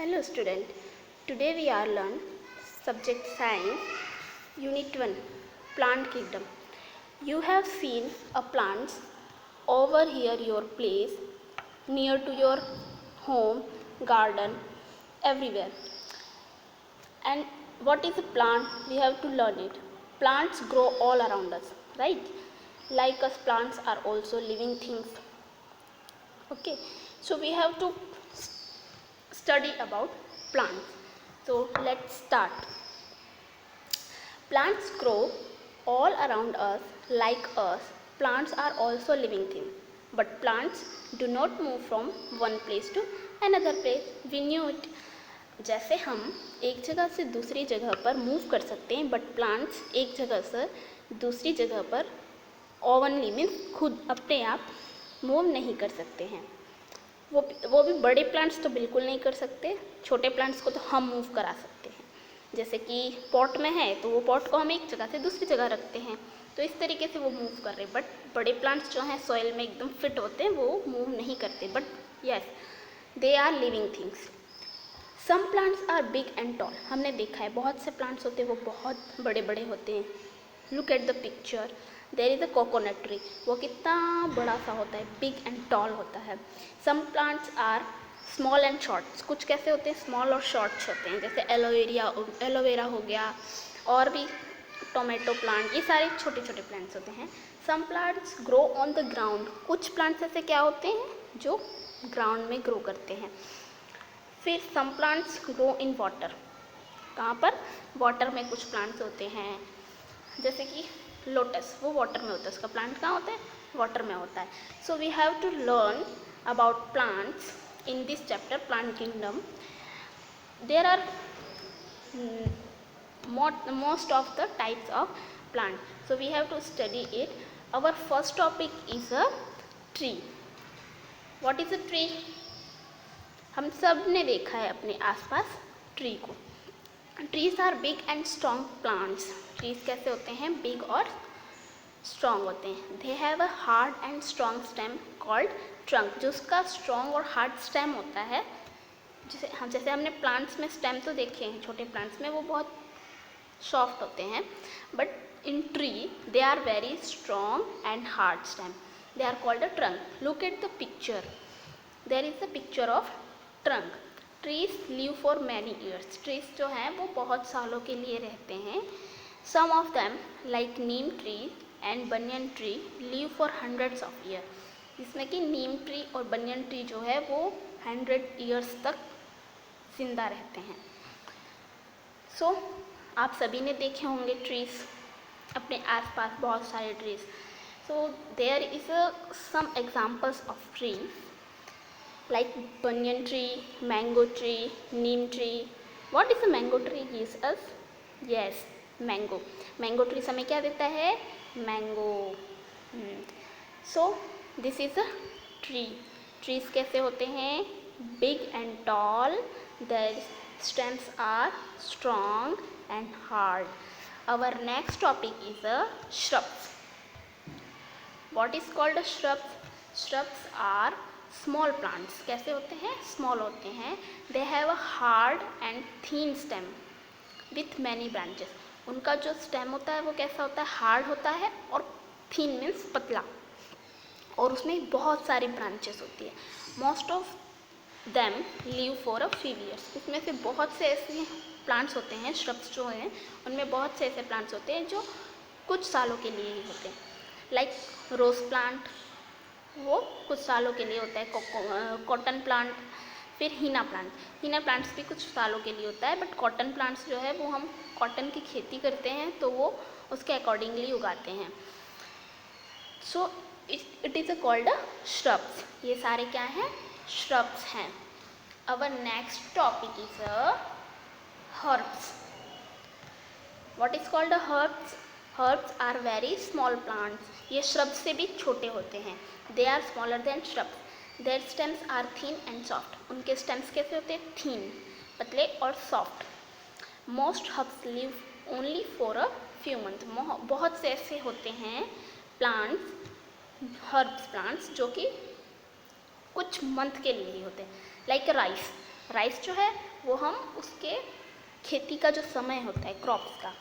Hello student, today we are learn subject science unit 1 plant kingdom. You have seen a plants over here your place, near to your home, garden, everywhere. And what is a plant? We have to learn it. Plants grow all around us, right? Like us, plants are also living things. Okay, so we have to study about plants. So let's start. Plants grow all around us like us. Plants are also living things. But plants do not move from one place to another place. We knew it. जैसे हम एक जगह से दूसरी जगह पर move कर सकते हैं, बट प्लांट्स एक जगह से दूसरी जगह पर ओवनली मीन्स खुद अपने आप मूव नहीं कर सकते हैं. वो भी बड़े प्लांट्स तो बिल्कुल नहीं कर सकते. छोटे प्लांट्स को तो हम मूव करा सकते हैं. जैसे कि पॉट में है तो वो पॉट को हम एक जगह से दूसरी जगह रखते हैं, तो इस तरीके से वो मूव कर रहे हैं. बट बड़े प्लांट्स जो हैं सॉइल में एकदम फिट होते हैं, वो मूव नहीं करते. But yes, they are living things. Some plants are big and tall. हमने देखा है बहुत से प्लांट्स होते हैं वो बहुत बड़े बड़े होते हैं. Look at the picture. There is a coconut tree. वो कितना बड़ा सा होता है, बिग एंड टॉल होता है. Some plants are small and shorts. कुछ कैसे होते हैं, स्मॉल और शॉर्ट्स होते हैं. जैसे एलोवेरा हो गया, और भी टोमेटो प्लांट, ये सारे छोटे छोटे प्लांट्स होते हैं. Some plants grow on the ground. कुछ प्लांट्स ऐसे क्या होते हैं जो ग्राउंड में ग्रो करते हैं. फिर some plants grow in water. कहाँ पर, वाटर में कुछ प्लांट्स होते हैं. जैसे कि लोटस, वो वाटर में होता है, उसका प्लांट कहाँ होता है, वाटर में होता है. So we have to learn about plants in this chapter, plant kingdom. There are most of the types of plant, so we have to study it. Our first topic is a tree. What is a tree? हम सब ने देखा है अपने आसपास tree को. Trees are big and strong plants. Trees कैसे होते हैं, बिग और स्ट्रॉन्ग होते हैं. They have a hard and strong stem called trunk. जो उसका स्ट्रॉन्ग और हार्ड स्टेम होता है, जैसे हमने प्लांट्स में स्टेम तो देखे हैं, छोटे प्लांट्स में वो बहुत सॉफ्ट होते हैं. But in tree they are very strong and hard stem. They are called a trunk. Look at the picture. There is the picture of trunk. Trees live for many years. Trees जो हैं वो बहुत सालों के लिए रहते हैं. Some of them like neem tree and banyan tree live for hundreds of year. जिसमें कि नीम ट्री और बनियन ट्री जो है वो 100 ईयर्स तक जिंदा रहते हैं. सो आप सभी ने देखे होंगे ट्रीज अपने आसपास, बहुत सारे trees. So there is some examples of trees like banyan tree, mango tree, neem tree. What is a mango tree? Gives us, yes, mango. Mango tree हमें क्या देता है, mango. So this is a tree. Trees कैसे होते हैं, big and tall. Their stems are strong and hard. Our next topic is a shrubs. What is called a shrubs? Shrubs are small plants. कैसे होते हैं, small होते हैं. They have a hard and thin stem with many branches. उनका जो stem होता है वो कैसा होता है, हार्ड होता है, और थीन मीन्स पतला, और उसमें बहुत सारी ब्रांचेस होती है. Most of them live for a few years. इसमें से बहुत से ऐसे प्लांट्स होते हैं, श्रब्स जो हैं उनमें बहुत से ऐसे प्लांट्स होते हैं जो कुछ सालों के लिए ही होते हैं. लाइक रोज प्लांट, वो कुछ सालों के लिए होता है. कॉटन प्लांट, फिर हीना प्लांट. हीना प्लांट्स भी कुछ सालों के लिए होता है. बट कॉटन प्लांट्स जो है वो हम कॉटन की खेती करते हैं तो वो उसके अकॉर्डिंगली उगाते हैं. So it is called a shrubs. ये सारे क्या हैं, श्रब्स हैं. Our next topic is herbs. What is called a herbs? Herbs are very small plants. ये श्रब्स से भी छोटे होते हैं. They are smaller than shrubs. Their stems are thin and soft. उनके स्टेम्स कैसे होते हैं, थीन, पतले और soft. Most herbs live only for a few month. बहुत से ऐसे होते हैं प्लांट्स, हर्ब्स प्लांट्स, जो कि कुछ मंथ के लिए ही होते हैं. Like rice. राइस जो है वो हम उसके खेती का जो समय होता है क्रॉप्स का,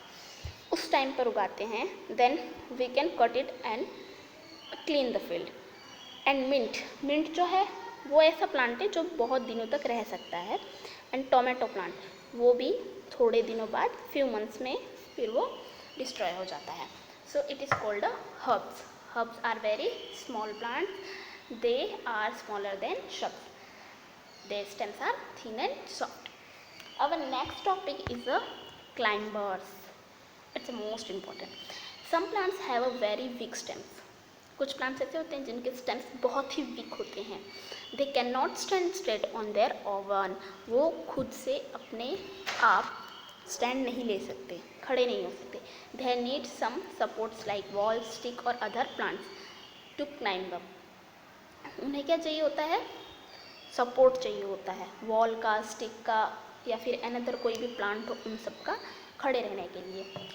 उस टाइम पर उगाते हैं. Then we can cut it and clean the field. And mint जो है वो ऐसा प्लांट है जो बहुत दिनों तक रह सकता है. एंड टोमेटो प्लांट, वो भी थोड़े दिनों बाद, फ्यू मंथ्स में फिर वो डिस्ट्रॉय हो जाता है. So it is called a herbs. Herbs are very small plants. They are smaller than shrubs. Their stems are thin and soft. Our next topic is the climbers. It's the most important. Some plants have a very weak stems. कुछ plants ऐसे होते हैं जिनके stems बहुत ही week होते हैं. They can not stand straight on their own. वो खुद से अपने आप स्टैंड नहीं ले सकते, खड़े नहीं हो सकते. They need some supports like wall, stick और other plants to climb up. उन्हें क्या चाहिए होता है? सपोर्ट चाहिए होता है, वॉल का, स्टिक का या फिर अनदर कोई भी प्लांट हो उन सब का खड़े रहने के लिए.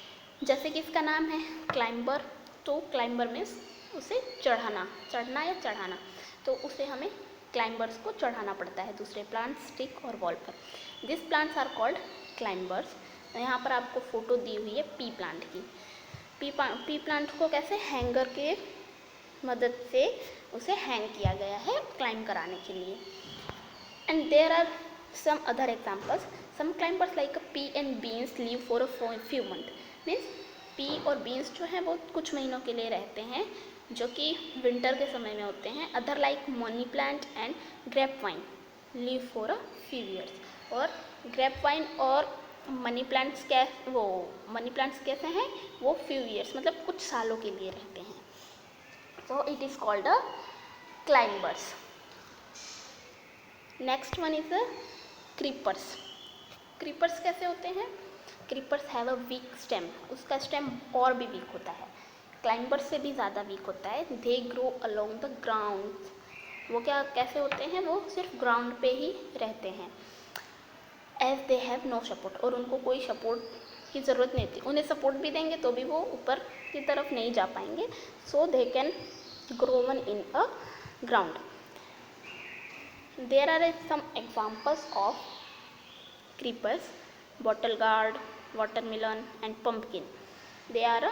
जैसे कि इसका नाम है क्लाइंबर. तो क्लाइंबर मीन्स उसे चढ़ना या चढ़ाना. तो उसे हमें क्लाइंबर्स को चढ़ाना पड़ता है दूसरे प्लांट, स्टिक और वॉल पर. This plants are called climbers. यहाँ पर आपको फोटो दी हुई है पी प्लांट की. पी प्लांट को कैसे हैंगर के मदद से उसे हैंग किया गया है क्लाइंब कराने के लिए. And there are some other examples. Some climbers like pea and beans live for a few months. Means pea और beans जो है वो कुछ महीनों के लिए रहते हैं, जो कि विंटर के समय में होते हैं. Other like money plant and grapevine live for a few years. और grapevine और मनी प्लांट्स मनी प्लांट्स कैसे हैं? वो few years मतलब कुछ सालों के लिए रहते हैं. So it is called a climbers. Next one is creepers. Creepers कैसे होते हैं? Creepers have a week stem. उसका स्टेम और भी वीक होता है, क्लाइंबर्स से भी ज़्यादा वीक होता है. They grow along the ground. वो कैसे होते हैं? वो सिर्फ ग्राउंड पे ही रहते हैं. As they have no support. और उनको कोई सपोर्ट की ज़रूरत नहीं होती. उन्हें सपोर्ट भी देंगे तो भी वो ऊपर की तरफ नहीं जा पाएंगे. So they can grow one in a ground. There are some examples of creepers: bottle gourd, watermelon and pumpkin. They are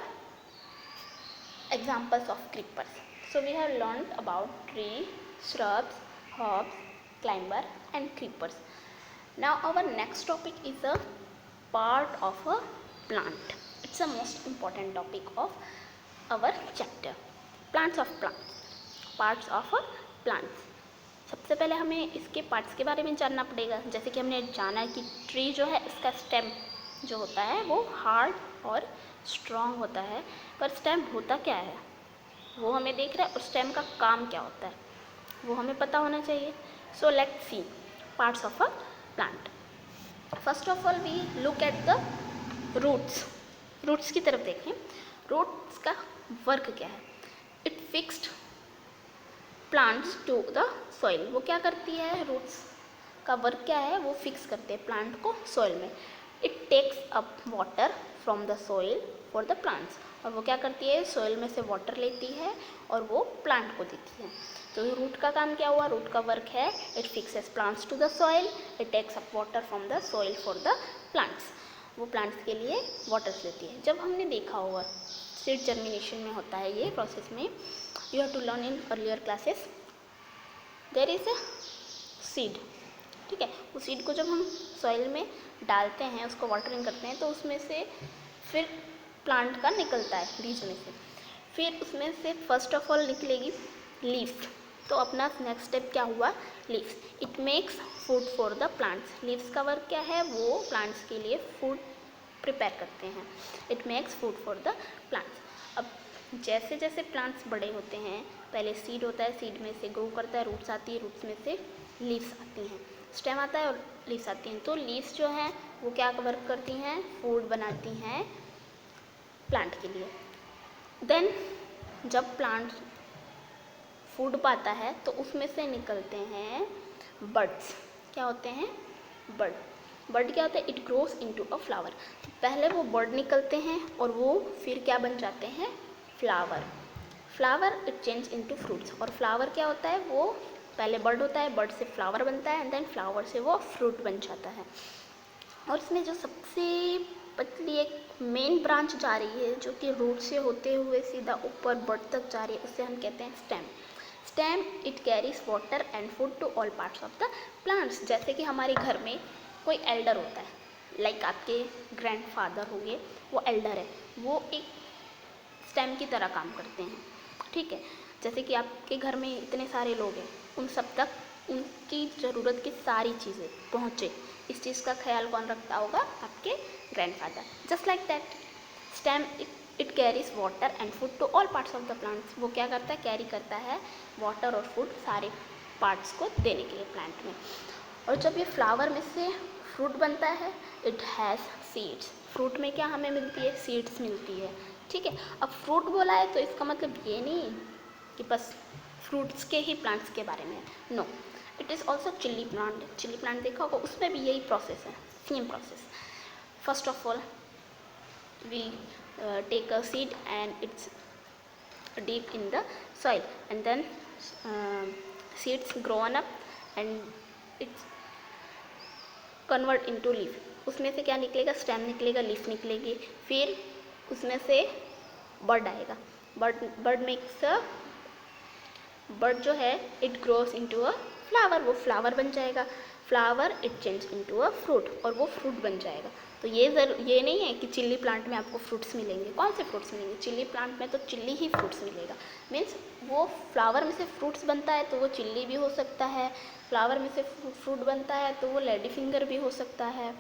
examples of creepers. So we have learned about tree, shrubs, herbs, climber and creepers. Now our next topic is a part of a plant. It's the most important topic of our chapter. Plants of plants. Parts of a plants. सबसे पहले हमें इसके parts के बारे में जानना पड़ेगा. जैसे कि हमने जाना कि ट्री जो है इसका स्टेम जो होता है वो हार्ड और स्ट्रॉन्ग होता है. पर स्टेम होता क्या है वो हमें देख रहे हैं, और स्टेम का काम क्या होता है वो हमें पता होना चाहिए. So let's see parts of a plant. First of all we look at the roots. Roots की तरफ देखें. रूट्स का वर्क क्या है? It fixed plants to the soil. वो क्या करती है? रूट्स का वर्क क्या है? वो फिक्स करते हैं प्लांट को सॉइल में. It takes up water from the soil for the plants. और वो क्या करती है? सॉइल में से वाटर लेती है और वो प्लांट को देती है. तो रूट का काम क्या हुआ? रूट का वर्क है it fixes plants to the soil. It takes up water from the soil for the plants. वो प्लांट्स के लिए वाटर लेती है. जब हमने देखा होगा सीड जर्मिनेशन में होता है ये प्रोसेस में, you have to learn in earlier classes. There is a seed. ठीक है, उस सीड को जब हम सॉइल में डालते हैं, उसको वाटरिंग करते हैं, तो उसमें से फिर प्लांट का निकलता है बीज में से. फिर उसमें से फर्स्ट ऑफ ऑल निकलेगी लीव्स. तो अपना नेक्स्ट स्टेप क्या हुआ? Leaves. It makes food for the plants. Leaves का वर्क क्या है? वो प्लांट्स के लिए फूड प्रिपेयर करते हैं. It makes food for the plants. अब जैसे जैसे प्लांट्स बड़े होते हैं, पहले सीड होता है, सीड में से ग्रो करता है, रूट्स आती है, रूट्स में से लीव्स आती हैं, स्टेम आता है और लीव्स आती हैं. तो लीव्स जो हैं वो क्या वर्क करती हैं? फूड बनाती हैं प्लांट के लिए. देन जब प्लांट फूड पाता है तो उसमें से निकलते हैं बर्ड्स. क्या होते हैं? बर्ड. बर्ड क्या होता है? It grows into a flower. पहले वो बर्ड निकलते हैं और वो फिर क्या बन जाते हैं? Flower. Flower it change into fruits. और फ्लावर क्या होता है? वो पहले बर्ड होता है, बर्ड से फ्लावर बनता है एंड देन फ्लावर से वो फ्रूट बन जाता है। और इसमें जो सबसे पतली एक मेन ब्रांच जा रही है जो कि रूट से होते हुए सीधा ऊपर बर्ड तक जा रही है, उसे हम कहते हैं stem. Stem it carries water and food to all parts of the plants. जैसे कि हमारे घर में कोई एल्डर होता है, लाइक आपके ग्रैंडफादर हो गए, वो एल्डर है, वो एक स्टेम की तरह काम करते हैं, ठीक है। जैसे कि आपके घर में इतने सारे लोग हैं, उन सब तक उनकी ज़रूरत की सारी चीज़ें पहुँचे, इस चीज़ का ख्याल कौन रखता होगा? आपके grandfather. Just like that stem it carries water and food to all parts of the plants. वो क्या करता है? कैरी करता है वाटर और फूड सारे पार्ट्स को देने के लिए प्लांट में। और जब ये फ्लावर में से फ्रूट बनता है, इट हैज़ सीड्स। फ्रूट में क्या हमें मिलती है? सीड्स मिलती है, ठीक है। अब फ्रूट बोला है तो इसका मतलब ये नहीं कि बस फ्रूट्स के ही प्लांट्स के बारे में, no, it is also chilli plant. Chilli plant देखा होगा, उसमें भी यही प्रोसेस है, same process. First of all we take a seed and it's deep in the soil and then seeds grown up and it's convert into leaf। उसमें से क्या निकलेगा? स्टेम निकलेगा, लीफ निकलेगी, फिर उसमें से बर्ड आएगा। बर्ड मेक्स अ बर्ड जो है it grows into a flower, वो फ्लावर बन जाएगा। Flower it change into a fruit, और वो फ्रूट बन जाएगा। तो ये नहीं है कि चिल्ली प्लांट में आपको फ्रूट्स मिलेंगे। कौन से फ्रूट्स मिलेंगे? चिल्ली प्लांट में तो चिल्ली ही फ्रूट्स मिलेगा। मीन्स वो फ्लावर में से फ्रूट्स बनता है तो वो चिल्ली भी हो सकता है, फ्लावर में से फ्रूट बनता है तो वो लेडी फिंगर भी हो सकता है।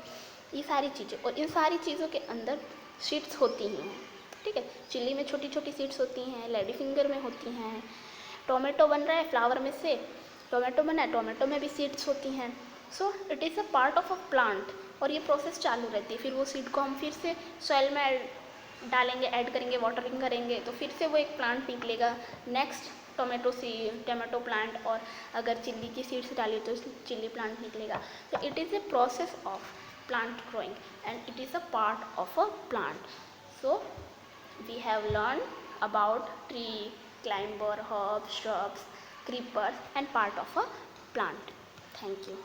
ये सारी चीज़ें, और इन सारी चीज़ों के अंदर सीड्स होती ही हैं, ठीक है। चिल्ली में छोटी छोटी सीड्स होती हैं, लेडी फिंगर में होती हैं। टोमेटो बन रहा है फ्लावर में से, टोमेटो बना है, टोमेटो में भी सीड्स होती हैं। So it is a part of a plant, और ये प्रोसेस चालू रहती है। फिर वो सीड को हम फिर से सॉइल में डालेंगे, ऐड करेंगे, वाटरिंग करेंगे, तो फिर से वो एक प्लांट निकलेगा। नेक्स्ट टोमेटो प्लांट, और अगर चिल्ली की सीड्स डाली तो चिल्ली प्लांट निकलेगा। तो it is a process of plant growing and it is a part of a plant. So we have learned about tree, climber, herbs, shrubs, creepers and part of a plant. Thank you.